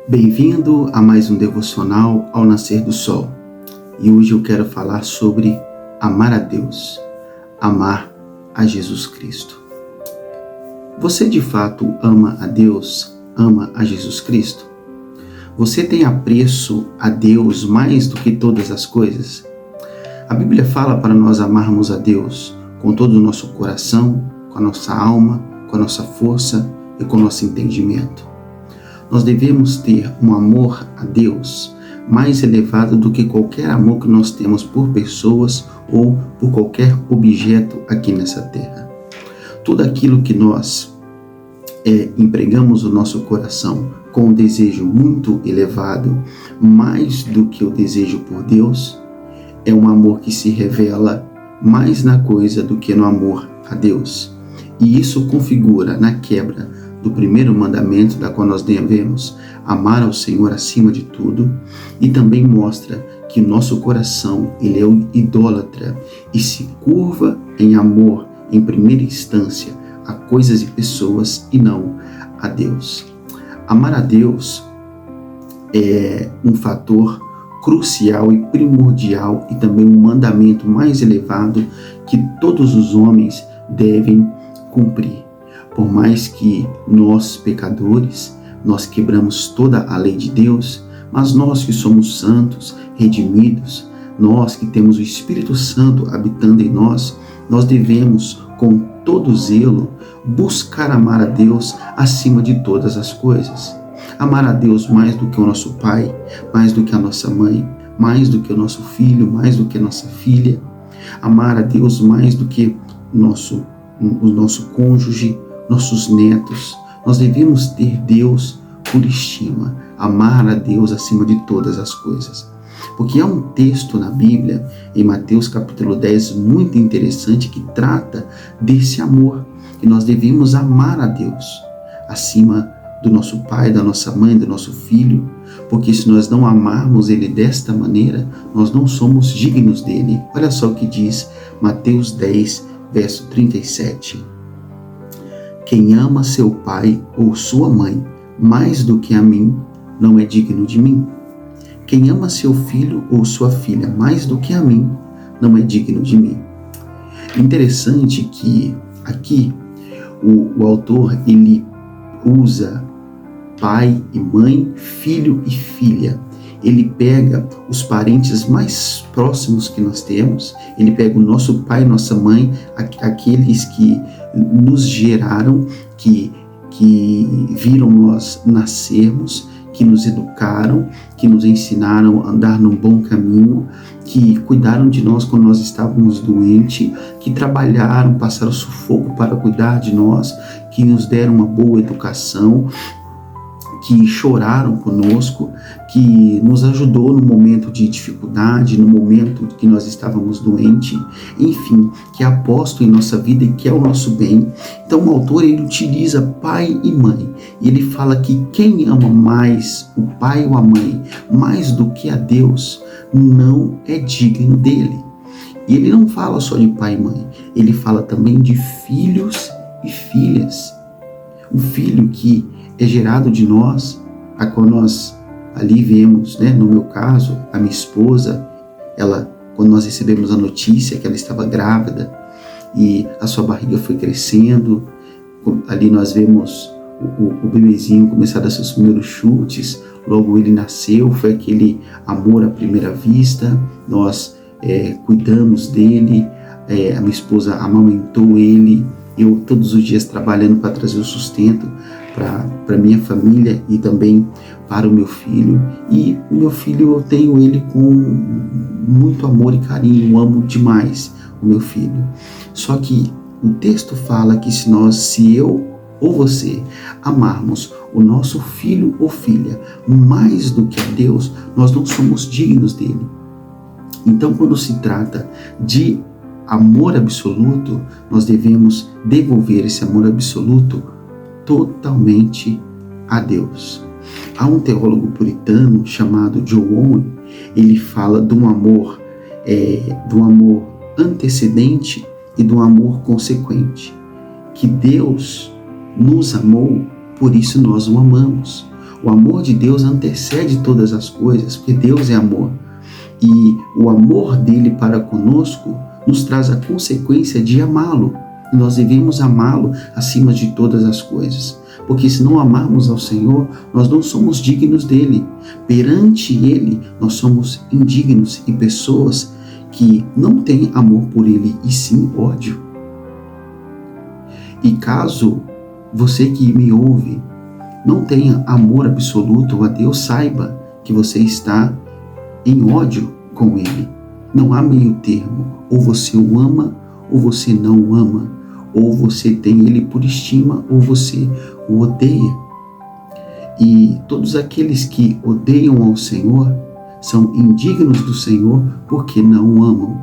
Bem-vindo a mais um devocional ao nascer do sol. E hoje eu quero falar sobre amar a Deus, amar a Jesus Cristo. Você de fato ama a Deus, ama a Jesus Cristo? Você tem apreço a Deus mais do que todas as coisas? A Bíblia fala para nós amarmos a Deus com todo o nosso coração, com a nossa alma, com a nossa força e com o nosso entendimento. Nós devemos ter um amor a Deus mais elevado do que qualquer amor que nós temos por pessoas ou por qualquer objeto aqui nessa terra. Tudo aquilo que nós empregamos o nosso coração com um desejo muito elevado, mais do que o desejo por Deus, é um amor que se revela mais na coisa do que no amor a Deus. E isso configura na quebra do primeiro mandamento, da qual nós devemos amar ao Senhor acima de tudo, e também mostra que nosso coração ele é um idólatra e se curva em amor, em primeira instância, a coisas e pessoas e não a Deus. Amar a Deus é um fator crucial e primordial e também um mandamento mais elevado que todos os homens devem cumprir. Por mais que nós, pecadores, nós quebramos toda a lei de Deus, mas nós que somos santos, redimidos, nós que temos o Espírito Santo habitando em nós, nós devemos, com todo zelo, buscar amar a Deus acima de todas as coisas. Amar a Deus mais do que o nosso pai, mais do que a nossa mãe, mais do que o nosso filho, mais do que a nossa filha. Amar a Deus mais do que o nosso cônjuge, nossos netos. Nós devemos ter Deus por estima, amar a Deus acima de todas as coisas. Porque há um texto na Bíblia, em Mateus capítulo 10, muito interessante, que trata desse amor, que nós devemos amar a Deus acima do nosso pai, da nossa mãe, do nosso filho, porque se nós não amarmos Ele desta maneira, nós não somos dignos dEle. Olha só o que diz Mateus 10, verso 37. Quem ama seu pai ou sua mãe mais do que a mim, não é digno de mim. Quem ama seu filho ou sua filha mais do que a mim, não é digno de mim. Interessante que aqui o autor ele usa pai e mãe, filho e filha. Ele pega os parentes mais próximos que nós temos, ele pega o nosso pai e nossa mãe, aqueles que nos geraram, que viram nós nascermos, que nos educaram, que nos ensinaram a andar num bom caminho, que cuidaram de nós quando nós estávamos doentes, que trabalharam, passaram sufoco para cuidar de nós, que nos deram uma boa educação, que choraram conosco, que nos ajudou no momento de dificuldade, no momento que nós estávamos doentes, enfim, que é aposto em nossa vida e que é o nosso bem. Então o autor ele utiliza pai e mãe, e ele fala que quem ama mais o pai ou a mãe, mais do que a Deus, não é digno dele. E ele não fala só de pai e mãe, ele fala também de filhos e filhas. Um filho que é gerado de nós, a qual nós ali vemos, no meu caso, a minha esposa, ela, quando nós recebemos a notícia que ela estava grávida e a sua barriga foi crescendo, ali nós vemos o bebezinho começar a dar seus primeiros chutes, logo ele nasceu, foi aquele amor à primeira vista, nós cuidamos dele, a minha esposa amamentou ele, eu todos os dias trabalhando para trazer o sustento para minha família e também para o meu filho. E o meu filho, eu tenho ele com muito amor e carinho, eu amo demais o meu filho. Só que o texto fala que se eu ou você amarmos o nosso filho ou filha mais do que a Deus, nós não somos dignos dele. Então, quando se trata de amor absoluto, nós devemos devolver esse amor absoluto totalmente a Deus. Há um teólogo puritano chamado John Owen, ele fala de um amor antecedente e de um amor consequente, que Deus nos amou, por isso nós o amamos. O amor de Deus antecede todas as coisas, porque Deus é amor. E o amor dele para conosco nos traz a consequência de amá-lo. E nós devemos amá-lo acima de todas as coisas. Porque se não amarmos ao Senhor, nós não somos dignos dele. Perante ele, nós somos indignos e pessoas que não têm amor por ele, e sim ódio. E caso você que me ouve não tenha amor absoluto a Deus, saiba que você está em ódio com ele. Não há meio termo. Ou você o ama, ou você não o ama. Ou você tem ele por estima, ou você o odeia. E todos aqueles que odeiam ao Senhor são indignos do Senhor porque não o amam.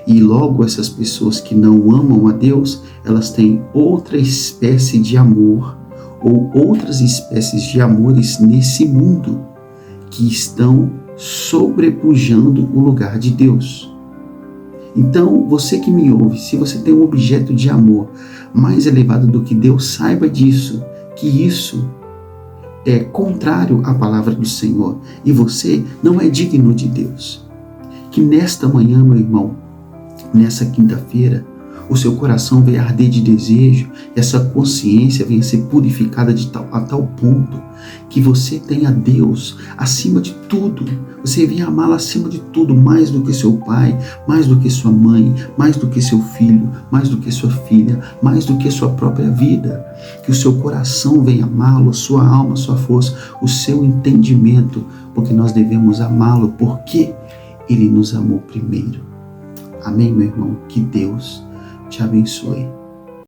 E logo essas pessoas que não amam a Deus, elas têm outra espécie de amor ou outras espécies de amores nesse mundo que estão sobrepujando o lugar de Deus. Então, você que me ouve, se você tem um objeto de amor mais elevado do que Deus, saiba disso, que isso é contrário à palavra do Senhor e você não é digno de Deus. Que nesta manhã, meu irmão, nessa quinta-feira, o seu coração venha arder de desejo, essa consciência venha ser purificada a tal ponto que você tenha Deus acima de tudo. Você venha amá-lo acima de tudo, mais do que seu pai, mais do que sua mãe, mais do que seu filho, mais do que sua filha, mais do que sua própria vida. Que o seu coração venha amá-lo, sua alma, sua força, o seu entendimento, porque nós devemos amá-lo, porque ele nos amou primeiro. Amém, meu irmão? Que Deus te abençoe.